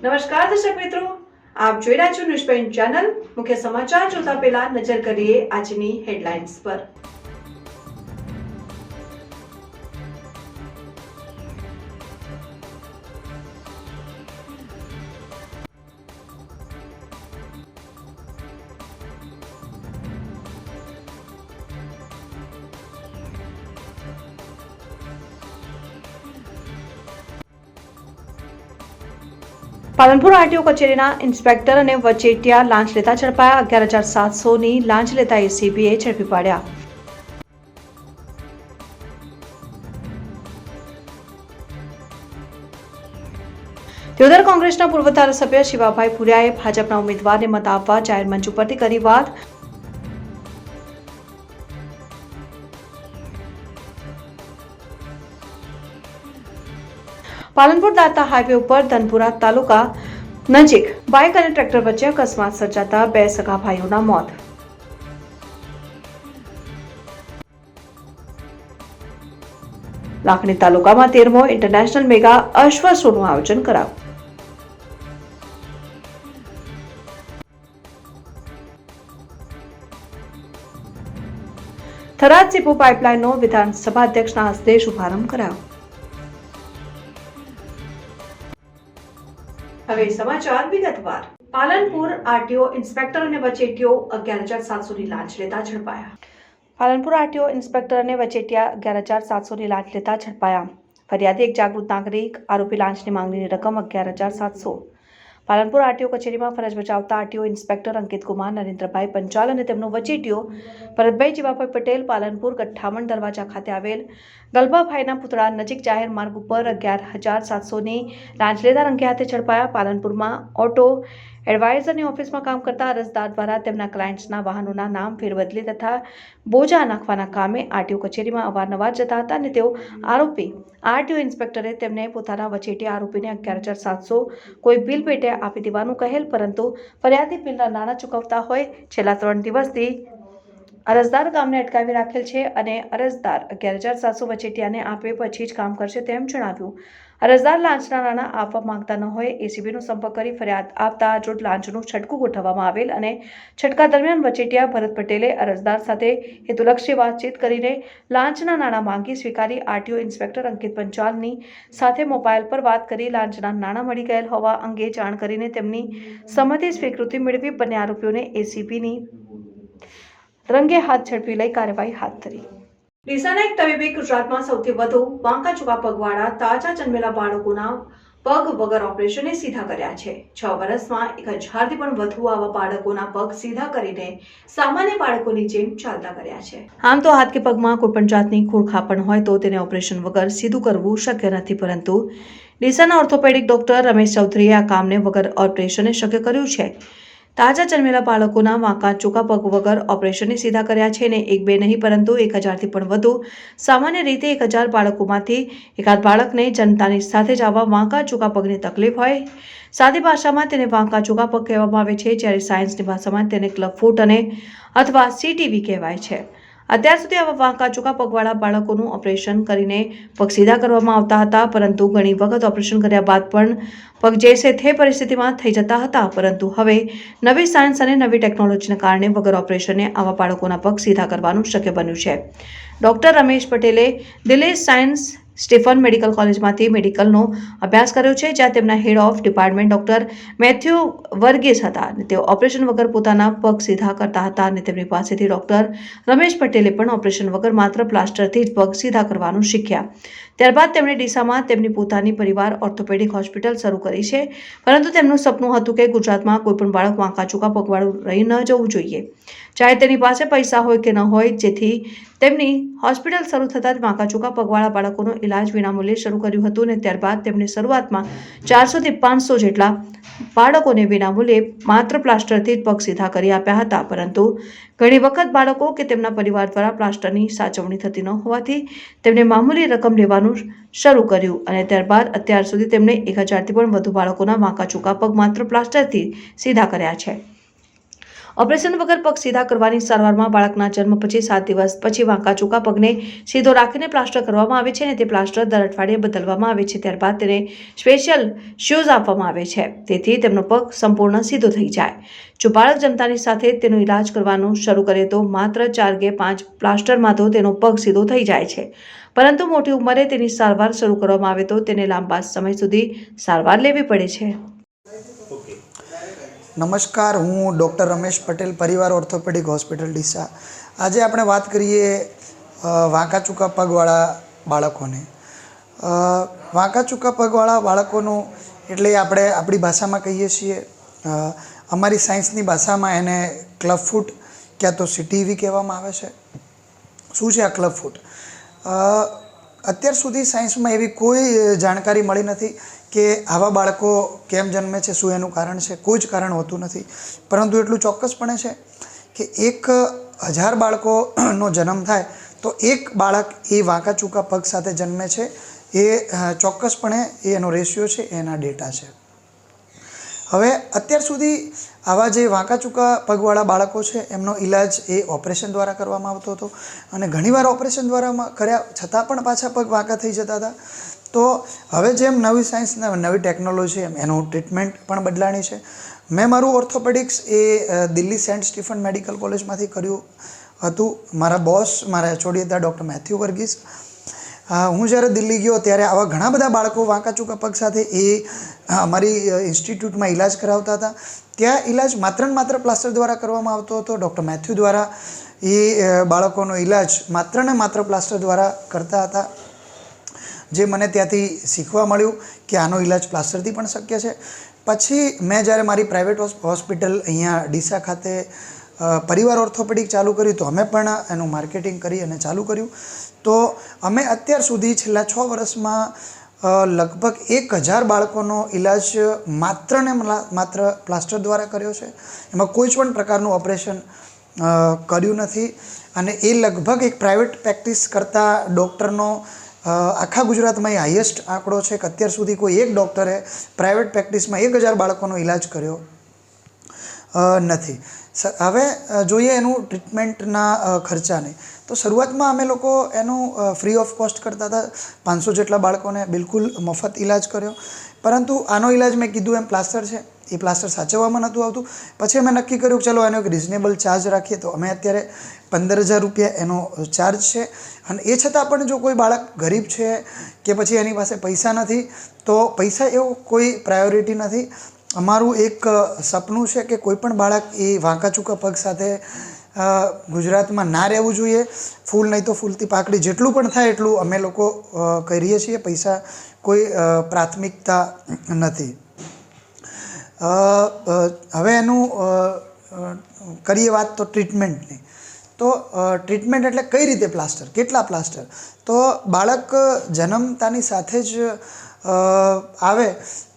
નમસ્કાર દર્શક મિત્રો, આપ જોઈ રહ્યા છો ન્યૂઝ ચેનલ। મુખ્ય સમાચાર જોતા પહેલા નજર કરીએ આજની હેડલાઇન્સ પર। પાલનપુર આરટીઓ કચેરીના ઇન્સ્પેક્ટર અને વચેટિયા લાંચ લેતા ઝડપાયા। 11,700ની લાંચ લેતા એસીબીએ ઝડપી પાડ્યા। ત્યોદર કોંગ્રેસના પૂર્વ ધારાસભ્ય શિવાભાઈ પુરિયાએ ભાજપના ઉમેદવારને મત આપવા જાહેર મંચ ઉપરથી કરી વાત। પાલનપુર દાતા હાઈવે ઉપર ધનપુરા તાલુકા નજીક બાઇક અને ટ્રેક્ટર વચ્ચે અકસ્માત સર્જાતા 2 સગા ભાઈઓના મોત। લાખણી તાલુકામાં 13મો ઇન્ટરનેશનલ મેગા અશ્વ શોનું આયોજન કરાયું। થરાદ સીપુ પાઇપલાઇનનો વિધાનસભા અધ્યક્ષના હસ્તે શુભારંભ કરાયો। હવે સમાચાર વિગતવાર। પાલનપુર આરટીઓ ઇન્સ્પેક્ટર અને વચેટિયો 11,700ની લાંચ લેતા ઝડપાયા। પાલનપુર આરટીઓ ઇન્સ્પેક્ટર અને વચેટિયા 11,700ની લાંચ લેતા ઝડપાયા। ફરિયાદી એક જાગૃત નાગરિક, આરોપી લાંચની માંગણીની રકમ 11,700। પાલનપુર આરટીઓ કચેરીમાં ફરજ બજાવતા આરટીઓ ઇન્સ્પેક્ટર અંકિત કુમાર નરેન્દ્રભાઈ પંચાલ અને તેમનો વચેટિયો ભરતભાઈ જીવાભાઈ પટેલ પાલનપુર ગઠ્ઠામણ દરવાજા ખાતે આવેલ ગલબાભાઈના પુતળા નજીક જાહેર માર્ગ ઉપર 11,700ની લાંચ લેતા રંગે હાથે ઝડપાયા। પાલનપુરમાં ઓટો એડવાઇઝરની ઓફિસમાં કામ કરતા અરજદાર દ્વારા તેમના ક્લાયન્ટ્સના વાહનોના નામ ફેરબદલી તથા બોજા નાખવાના કામે આરટીઓ કચેરીમાં અવારનવાર જતા હતા અને તેઓ આરોપી આરટીઓ ઇન્સ્પેક્ટરે તેમને પોતાના વચેટિયા આરોપીને 11,700 કોઈ બિલ પેટે આપી દેવાનું કહેલ, પરંતુ ફરિયાદી બિલના નાણાં ચૂકવતા હોય છેલ્લા 3 દિવસથી અરજદાર કામને અટકાવી રાખેલ છે અને અરજદાર 11,700 વચેટિયાને આપે પછી જ કામ કરશે તેમ જણાવ્યું। અરજદાર લાંચના નાણાં આપવા માંગતા ન હોય એસીબીનો સંપર્ક કરી ફરિયાદ આપતા આજરોજ લાંચનું છટકું ગોઠવવામાં આવેલ અને છટકા દરમિયાન વચેટિયા ભરત પટેલે અરજદાર સાથે હેતુલક્ષી વાતચીત કરીને લાંચના નાણાં માંગી સ્વીકારી। આરટીઓ ઇન્સ્પેક્ટર અંકિત પંચાલની સાથે મોબાઈલ પર વાત કરી લાંચના નાણાં મળી ગયેલ હોવા અંગે જાણ કરીને તેમની સંમતિ સ્વીકૃતિ મેળવી બંને આરોપીઓને એસીબીની રંગે હાથ ઝડપી લઈ કાર્યવાહી હાથ ધરી। ડીસાના એક તબીબે ગુજરાતમાં સૌથી વધુ વાંકા ચૂકા પગવાળા તાજા જન્મેલા બાળકોના પગ વગર ઓપરેશને સીધા કર્યા છે। 6 વર્ષમાં 1,000થી પણ વધુ આવા બાળકોના પગ સીધા કરીને સામાન્ય બાળકોની જેમ ચાલતા કર્યા છે। આમ તો હાથ કે પગમાં કોઈ પણ જાતની ખોડખાપણ હોય તો તેને ઓપરેશન વગર સીધું કરવું શક્ય નથી, પરંતુ ડીસાના ઓર્થોપેડિક ડોક્ટર રમેશ ચૌધરીએ આ કામને વગર ઓપરેશને શક્ય કર્યું છે। તાજા જન્મેલા બાળકોના વાંકા ચૂકા પગ વગર ઓપરેશને સીધા કર્યા છે અને 1-2 નહીં પરંતુ 1,000થી પણ વધુ સામાન્ય રીતે 1,000 બાળકોમાંથી એકાદ બાળકને જનતાની સાથે જ આવા વાંકા ચૂકા પગની તકલીફ હોય। સાદી ભાષામાં તેને વાંકા ચૂકા પગ કહેવામાં આવે છે, જ્યારે સાયન્સની ભાષામાં તેને ક્લબ ફૂટ અને અથવા સીટીવી કહેવાય છે। અત્યાર સુધી આવા વાંકા ચૂકા પગવાળા બાળકોનું ઓપરેશન કરીને પગ સીધા કરવામાં આવતા હતા, પરંતુ ઘણી વખત ઓપરેશન કર્યા બાદ પણ પગ જે તે પરિસ્થિતિમાં થઈ જતા હતા, પરંતુ હવે નવી સાયન્સ અને નવી ટેકનોલોજીના કારણે વગર ઓપરેશને આવા બાળકોના પગ સીધા કરવાનું શક્ય બન્યું છે। ડોક્ટર રમેશ પટેલે દિલ્હી સાયન્સ સ્ટીફન મેડિકલ કોલેજમાંથી મેડિકલનો અભ્યાસ કર્યો છે, જ્યાં તેમના head of department doctor Mathew Varghese હતા અને તેઓ ઓપરેશન વગર પોતાના પગ સીધા કરતા હતા અને તેમની પાસેથી ડોક્ટર રમેશ પટેલે પણ ઓપરેશન વગર માત્ર પ્લાસ્ટરથી જ પગ સીધા કરવાનું શીખ્યા। ત્યારબાદ તેમણે ડીસામાં તેમની પોતાની પરિવાર ઓર્થોપેડિક હોસ્પિટલ શરૂ કરી છે, પરંતુ તેમનું સપનું હતું કે ગુજરાતમાં કોઈ પણ બાળક વાંકા ચૂકા પગવાળું રહી ન જવું જોઈએ, ચાહે તેની પાસે પૈસા હોય કે ન હોય। જેથી તેમની હોસ્પિટલ શરૂ થતાં જ વાંકા ચૂકા પગવાળા બાળકોનો ઇલાજ વિનામૂલ્યે શરૂ કર્યું હતું અને ત્યારબાદ તેમણે શરૂઆતમાં 400થી 500 જેટલા બાળકોને વિનામૂલ્યે માત્ર પ્લાસ્ટરથી જ પગ સીધા કરી આપ્યા હતા, પરંતુ ઘણી વખત બાળકો કે તેમના પરિવાર દ્વારા પ્લાસ્ટરની સાચવણી થતી ન હોવાથી તેમણે મામૂલી રકમ લેવાનું શરૂ કર્યું અને ત્યારબાદ અત્યાર સુધી તેમણે 1,000થી પણ વધુ બાળકોના વાંકા ચૂકા પગ માત્ર પ્લાસ્ટરથી સીધા કર્યા છે। ઓપરેશન વગર પગ સીધા કરવાની સારવારમાં બાળકના જન્મ પછી 7 દિવસ પછી વાંકા ચૂકા પગને સીધો રાખીને પ્લાસ્ટર કરવામાં આવે છે અને તે પ્લાસ્ટર દર અઠવાડિયે બદલવામાં આવે છે. ત્યારબાદ તેને સ્પેશિયલ શૂઝ આપવામાં આવે છે તેથી તેમનો પગ સંપૂર્ણ સીધો થઈ જાય. જો બાળક જમતાની સાથે તેનો ઈલાજ કરવાનું શરૂ કરે તો માત્ર 4 કે 5 પ્લાસ્ટરમાં તો તેનો પગ સીધો થઈ જાય છે, પરંતુ મોટી ઉંમરે તેની સારવાર શરૂ કરવામાં આવે તો તેને લાંબા સમય સુધી સારવાર લેવી પડે છે. નમસ્કાર, હું ડૉક્ટર રમેશ પટેલ, પરિવાર ઓર્થોપેડિક હોસ્પિટલ ડીસા. આજે આપણે વાત કરીએ વાંકા ચૂકા પગવાળા બાળકોને. વાંકા ચૂકા પગવાળા બાળકોનું એટલે આપણે આપણી ભાષામાં કહીએ છીએ, અમારી સાયન્સની ભાષામાં એને ક્લબ ફૂટ ક્યાં તો CTV કહેવામાં આવે છે. શું છે આ ક્લબ ફૂટ? અત્યાર સુધી સાયન્સમાં એવી કોઈ જાણકારી મળી નથી કે આવા બાળકો કેમ જન્મે છે, શું એનું કારણ છે. કોઈ જ કારણ હોતું નથી, પરંતુ એટલું ચોક્કસપણે છે કે 1000 બાળકોનો જન્મ થાય તો એક બાળક એ વાંકા ચૂકા પગ સાથે જન્મે છે. એ ચોક્કસપણે એનો રેશિયો છે, એના ડેટા છે. હવે અત્યાર સુધી આવા જે વાંકા ચૂકા પગવાળા બાળકો છે એમનો ઈલાજ એ ઓપરેશન દ્વારા કરવામાં આવતો હતો અને ઘણીવાર ઓપરેશન દ્વારા કર્યા છતાં પણ પાછા પગ વાંકા થઈ જતા હતા. તો હવે જેમ નવી સાયન્સ નવી ટેકનોલોજી એમ એનું ટ્રીટમેન્ટ પણ બદલાણી છે. મેં મારું ઓર્થોપેડિક્સ એ દિલ્હી સેન્ટ સ્ટીફન મેડિકલ કોલેજમાંથી કર્યું હતું. મારા બોસ, મારા HOD હતા ડૉક્ટર મેથ્યુ વર્ગીસ. હું જ્યારે દિલ્હી ગયો ત્યારે આવા ઘણા બધા બાળકો વાંકા ચૂકા પગ સાથે એ અમારી ઇન્સ્ટિટ્યૂટમાં ઈલાજ કરાવતા હતા. ત્યાં ઈલાજ માત્ર ને માત્ર પ્લાસ્ટર દ્વારા કરવામાં આવતો હતો. ડૉક્ટર મેથ્યુ દ્વારા એ બાળકોનો ઈલાજ માત્ર ને માત્ર પ્લાસ્ટર દ્વારા કરતા હતા. જે મને ત્યાંથી શીખવા મળ્યું કે આનો ઈલાજ પ્લાસ્ટરથી પણ શક્ય છે. પછી મેં જ્યારે મારી પ્રાઇવેટ હોસ્પિટલ અહીંયા ડીસા ખાતે પરિવાર ઓર્થોપેડિક ચાલુ કર્યું તો અમે પણ એનું માર્કેટિંગ કરી અને ચાલુ કર્યું. તો અમે અત્યાર સુધી છેલ્લા 6 વર્ષમાં લગભગ 1000 બાળકોનો ઈલાજ માત્ર ને માત્ર પ્લાસ્ટર દ્વારા કર્યો છે. એમાં કોઈ જ પણ પ્રકારનું ઓપરેશન કર્યું નથી. અને એ લગભગ એક પ્રાઇવેટ પ્રેક્ટિસ કરતા ડૉક્ટરનો આખા ગુજરાતમાં એ હાઈએસ્ટ આંકડો છે કે અત્યાર સુધી કોઈ એક ડૉક્ટરે પ્રાઇવેટ પ્રેક્ટિસમાં 1000 બાળકોનો ઈલાજ કર્યો નથી. હવે જોઈએ એનું ટ્રીટમેન્ટના ખર્ચાને. તો શરૂઆતમાં અમે લોકો એનું ફ્રી ઓફ કોસ્ટ કરતા હતા. 500 જેટલા બાળકોને બિલકુલ મફત ઈલાજ કર્યો. પરંતુ આનો ઈલાજ મેં કીધું એમ પ્લાસ્ટર છે, એ પ્લાસ્ટર સાચવવામાં નહોતું આવતું. પછી અમે નક્કી કર્યું કે ચલો એનો એક રિઝનેબલ ચાર્જ રાખીએ. તો અમે અત્યારે 15000 રૂપિયા એનો ચાર્જ છે. અને એ છતાં પણ જો કોઈ બાળક ગરીબ છે કે પછી એની પાસે પૈસા નથી, તો પૈસા એવો કોઈ પ્રાયોરિટી નથી. અમારું એક સપનું છે કે કોઈ પણ બાળક એ વાંકા ચૂકા પગ સાથે ગુજરાતમાં ના રહેવું જોઈએ. ફૂલ નહીં તો ફૂલથી પાકડી, જેટલું પણ થાય એટલું અમે લોકો કરીએ છીએ. પૈસા કોઈ પ્રાથમિકતા નથી. હવે એનું કરીએ વાત તો ટ્રીટમેન્ટની. તો ટ્રીટમેન્ટ એટલે કઈ રીતે પ્લાસ્ટર, કેટલા પ્લાસ્ટર? તો બાળક જન્મતાની સાથે જ આવે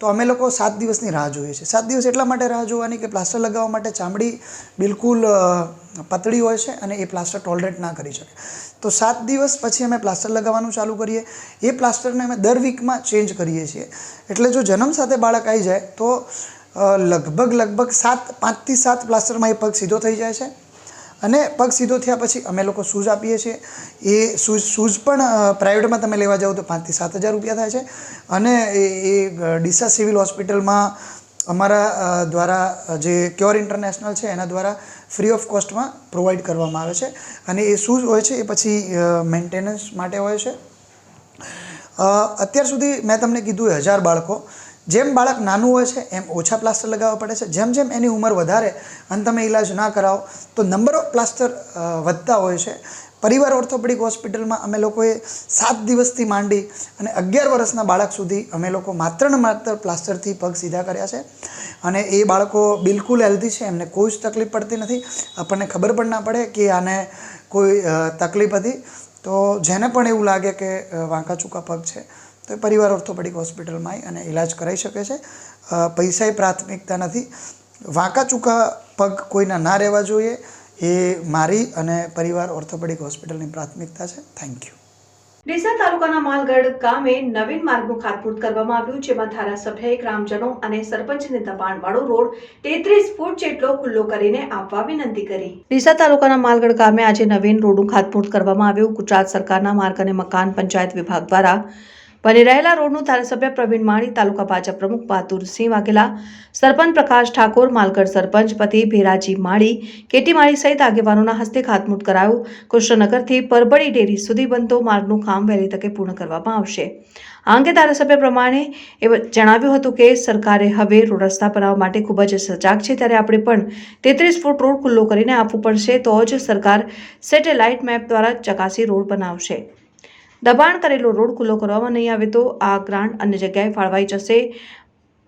તો અમે લોકો 7 દિવસની રાહ જોઈએ છીએ. 7 દિવસ એટલા માટે રાહ જોવાની કે પ્લાસ્ટર લગાવવા માટે ચામડી બિલકુલ પતળી હોય છે અને એ પ્લાસ્ટર ટોલરેટ ના કરી શકે. તો 7 દિવસ પછી અમે પ્લાસ્ટર લગાવવાનું ચાલુ કરીએ. એ પ્લાસ્ટરને અમે દર વીકમાં ચેન્જ કરીએ છીએ. એટલે જો જન્મ સાથે બાળક આવી જાય તો લગભગ 5 થી 7 પ્લાસ્ટરમાં એ પગ સીધો થઈ જાય છે. અને પગ સીધો થયા પછી અમે લોકો શૂઝ આપીએ છીએ. એ શૂઝ પણ પ્રાઇવેટમાં તમે લેવા જાઓ તો 5 થી 7000 રૂપિયા થાય છે. અને એ ડીસા સિવિલ હોસ્પિટલમાં અમારા દ્વારા જે ક્યોર ઇન્ટરનેશનલ છે એના દ્વારા ફ્રી ઓફ કોસ્ટમાં પ્રોવાઈડ કરવામાં આવે છે. અને એ શૂઝ હોય છે એ પછી મેન્ટેનન્સ માટે હોય છે. અત્યાર સુધી મેં તમને કીધું 1000 બાળકો. જેમ બાળક નાનું હોય છે એમ ઓછા પ્લાસ્ટર લગાવવા પડે છે. જેમ જેમ એની ઉંમર વધારે અને તમે ઈલાજ ના કરાવો તો નંબર ઓફ પ્લાસ્ટર વધતા હોય છે. પરિવાર ઓર્થોપેડિક હોસ્પિટલમાં અમે લોકોએ 7 દિવસથી માંડી અને 11 વર્ષના બાળક સુધી અમે લોકો માત્ર ને માત્ર પ્લાસ્ટરથી પગ સીધા કર્યા છે. અને એ બાળકો બિલકુલ હેલ્ધી છે, એમને કોઈ જ તકલીફ પડતી નથી. આપણને ખબર પણ ના પડે કે આને કોઈ તકલીફ હતી. તો જેને પણ એવું લાગે કે વાંકા ચૂકા પગ છે તો એ પરિવાર ઓર્થોપેડિક હોસ્પિટલમાં આવી અને ઈલાજ કરાવી શકે છે. પૈસાની પ્રાથમિકતા નથી. વાંકા ચૂકા પગ કોઈના ના રહેવા જોઈએ એ મારી અને પરિવાર ઓર્થોપેડિક હોસ્પિટલની પ્રાથમિકતા છે. Thank you. ડીસા તાલુકાના માલગઢ ગામે નવીન માર્ગનું ખાતમુહૂર્ત કરવામાં આવ્યું, જેમાં ધારાસભ્યએ ગ્રામજનો અને સરપંચને દબાણવાળો રોડ 33 ફૂટ જેટલો ખુલ્લો કરીને આપવા વિનંતી કરી. ડીસા તાલુકાના માલગઢ ગામે આજે નવીન રોડનું ખાતમુહૂર્ત કરવામાં આવ્યું. ગુજરાત સરકારના માર્ગ અને મકાન પંચાયત વિભાગ દ્વારા બની રહેલા રોડનું ધારાસભ્ય પ્રવીણ માળી, તાલુકા ભાજપ પ્રમુખ બહાદુરસિંહ વાઘેલા, સરપંચ પ્રકાશ ઠાકોર, માલગઢ સરપંચ પતિ ભેરાજી માળી, કેટી માળી સહિત આગેવાનોના હસ્તે ખાતમુહૂર્ત કરાયું. કૃષ્ણનગરથી પરબડી ડેરી સુધી બનતો માર્ગનું કામ વહેલી તકે પૂર્ણ કરવામાં આવશે. આ અંગે ધારાસભ્ય પ્રમાણે જણાવ્યું હતું કે સરકારે હવે રોડ રસ્તા બનાવવા માટે ખૂબ જ સજાગ છે, ત્યારે આપણે પણ 33 ફૂટ રોડ ખુલ્લો કરીને આપવું પડશે, તો જ સરકાર સેટેલાઇટ મેપ દ્વારા ચકાસી રોડ બનાવશે. દબાણ કરેલો રોડ ખુલ્લો કરવામાં નહીં આવે તો આ ગ્રાન્ટ અન્ય જગ્યાએ ફાળવાઈ જશે.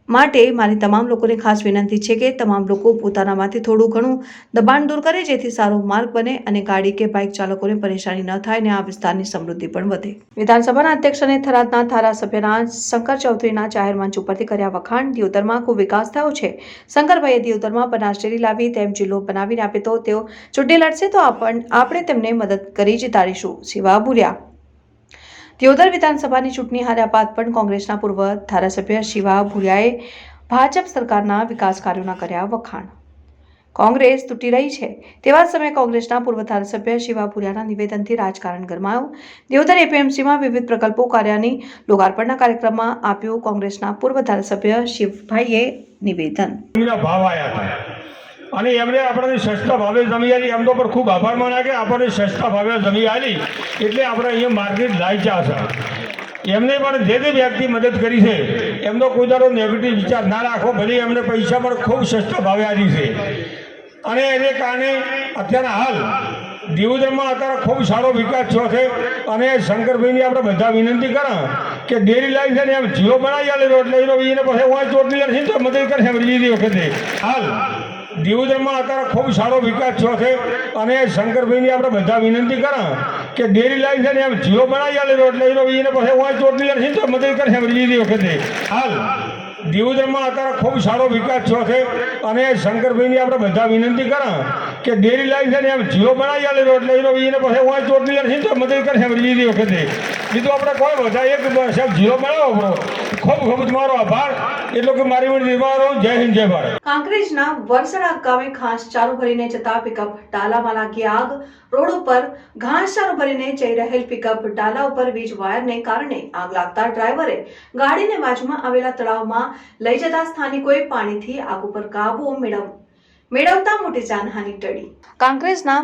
માટે મારી તમામ લોકોને ખાસ વિનંતી છે કે તમામ લોકો પોતાનામાંથી થોડું ઘણું દબાણ દૂર કરે, જેથી સારો માર્ગ બને અને ગાડી કે બાઇક ચાલકોને પરેશાની ન થાય અને આ વિસ્તારની સમૃદ્ધિ પણ વધે. વિધાનસભાના અધ્યક્ષ અને થરાદના ધારાસભ્યના શંકર ચૌધરીના જાહેર મંચ ઉપરથી કર્યા વખાણ. દિયોદરમાં ખૂબ વિકાસ થયો છે. શંકરભાઈએ દિયોદરમાં બનાસ ડેરી લાવી તેમ જિલ્લો બનાવીને આપે તો તેઓ ચૂંટણી લડશે તો આપણે તેમને મદદ કરી જીતાડીશું. શિવા બુરિયા. દિયોદર વિધાનસભાની ચૂંટણી હાર્યા બાદ પણ કોંગ્રેસના પૂર્વ ધારાસભ્ય શિવા ભુરિયાએ ભાજપ સરકારના વિકાસ કાર્યોના કર્યા વખાણ. કોંગ્રેસ તૂટી રહી છે તેવા સમયે કોંગ્રેસના પૂર્વ ધારાસભ્ય શિવા ભુરિયાના નિવેદનથી રાજકારણ ગરમાયું. દિયોદર એપીએમસીમાં વિવિધ પ્રકલ્પો કાર્યની લોકાર્પણના કાર્યક્રમમાં આપ્યું. કોંગ્રેસના પૂર્વ ધારાસભ્ય શિવભાઈએ નિવેદન અને એમણે આપણને સસ્તા ભાવે જમી આલી, એમનો પર ખૂબ આભાર માન્યા કે આપણને સસ્તા ભાવે જમી આલી એટલે આપણે અહીંયા માર્કેટ લાયચા છે. એમને પણ જે વ્યક્તિ મદદ કરી છે એમનો કોઈ દાડો નેગેટિવ વિચાર ના રાખો, ભલે એમને પૈસા પણ ખૂબ સસ્તા ભાવે આલી છે. અને એને કારણે અત્યારે હાલ દિયોદરમાં અત્યારે ખૂબ સારો વિકાસ થયો છે. અને શંકરભાઈની આપણે બધા વિનંતી કરો કે ડેરી લાઈન છે ને એમ જીઓ બનાવી આલે એટલે એને પછી હું ચોટલી લડશે તો મદદ કરશે બીજી વખતે. હાલ દિયોદરમાં અત્યારે ખૂબ સારો વિકાસ થયો છે. અને શંકરભાઈની આપણે બધા વિનંતી કરો કે ડેરી લાઈન છે ને એમ જીઓ બનાવી આલે એટલે એને પછી હું ચોટલી લડશે તો મદદ કરશે બીજી વખતે. હાલ દિયોદરમાં અત્યારે ખૂબ સારો વિકાસ થયો છે. અને શંકરભાઈની આપણે બધા વિનંતી કરો કે ડેરી લાઈન છે ને એમ જીઓ બનાવી આલે એટલે એને પછી હું ચોટલી લડશે તો મદદ કરશે બીજી વખતે. બીજું આપણે કોઈ બધા એક સાહેબ જીઓ બનાવો. ખૂબ ખૂબ તમારો આભાર. એટલો કે મારી નિર્માણો. જય હિન્દ, જય ભારત. કાંકરેજના વરસડા ગામે ઘાસચારો ભરીને જતા પિકઅપ ડાલામાં લાગી આગ. રોડ ઉપર ઘાસચારો ભરીને જઈ રહેલ પિકઅપ ડાલા ઉપર વીજ વાયરને કારણે આગ લાગતા ડ્રાઈવરે ગાડીને બાજુમાં આવેલા તળાવમાં લઈ જતા સ્થાનિકોએ પાણીથી આગ ઉપર કાબુ મેળવતા મોટી જાનહાનિ ટળી. કાંકરેજના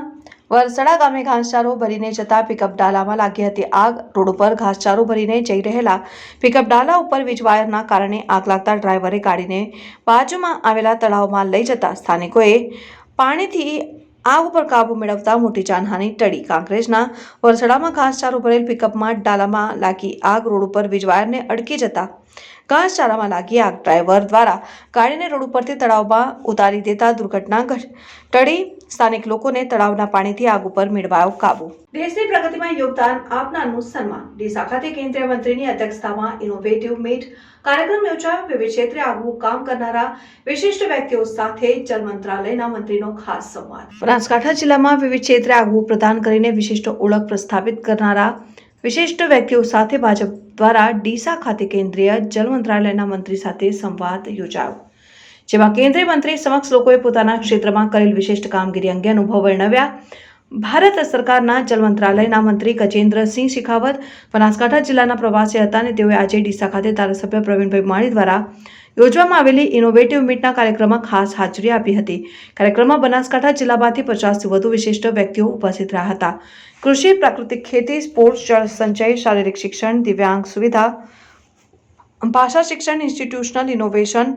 વરસડા ગામે ઘાસચારો ભરીને જતા પિકઅપ ડાલામાં લાગી હતી આગ. રોડ ઉપર ઘાસચારો ભરીને જઈ રહેલા પિકઅપ ડાલા ઉપર વીજ વાયરના કારણે આગ લાગતા ડ્રાઈવરે ગાડીને બાજુમાં આવેલા તળાવમાં લઈ જતા સ્થાનિકોએ પાણીથી આગ ઉપર કાબુ મેળવતા મોટી જાનહાનિ ટળી. કાંકરેજના વરસડામાં ઘાસચારો ભરેલ પિકઅપમાં ડાલામાં લાગી આગ. રોડ ઉપર વીજ વાયરને અડકી જતા ઘાસચારામાં લાગી આગ. ડ્રાઈવર દ્વારા ગાડીને રોડ ઉપરથી તળાવમાં ઉતારી દેતા દુર્ઘટના ટળી. સ્થાનિક લોકોને તળાવના પાણીથી આગ ઉપર મેળવાયો કાબુ. દેશની પ્રગતિમાં યોગદાન આપનારનું સન્માન. ડીસા ખાતે કેન્દ્રીય મંત્રીની અધ્યક્ષતામાં ઇનોવેટિવ મીટ કાર્યક્રમ યોજાયો. વિવિધ ક્ષેત્રે આગવું કામ કરનારા વિશિષ્ટ વ્યક્તિઓ સાથે જલ મંત્રાલયના મંત્રીનો ખાસ સંવાદ. બનાસકાંઠા જિલ્લામાં વિવિધ ક્ષેત્રે આગવું પ્રદાન કરીને વિશિષ્ટ ઓળખ પ્રસ્થાપિત કરનારા વિશિષ્ટ વ્યક્તિઓ સાથે ભાજપ દ્વારા ડીસા ખાતે કેન્દ્રીય જલ મંત્રાલયના મંત્રી સાથે સંવાદ યોજાયો, જેમાં કેન્દ્રીય મંત્રી સમક્ષ લોકોએ પોતાના ક્ષેત્રમાં કરેલ વિશિષ્ટ કામગીરી અંગે અનુભવ વર્ણવ્યા. ભારત સરકારના જલ મંત્રાલયના મંત્રી ગજેન્દ્રસિંહ શેખાવત બનાસકાંઠા જિલ્લાના પ્રવાસે હતા અને તેઓએ આજે ડીસા ખાતે ધારાસભ્ય પ્રવીણભાઈ માળી દ્વારા યોજવામાં આવેલી ઇનોવેટિવ મીટના કાર્યક્રમમાં ખાસ હાજરી આપી હતી. કાર્યક્રમમાં બનાસકાંઠા જિલ્લામાંથી 50થી વધુ વિશિષ્ટ વ્યક્તિઓ ઉપસ્થિત રહ્યા હતા. કૃષિ, પ્રાકૃતિક ખેતી, સ્પોર્ટ્સ, જળ સંચય, શારીરિક શિક્ષણ, દિવ્યાંગ સુવિધા, ભાષા શિક્ષણ, institutional innovation,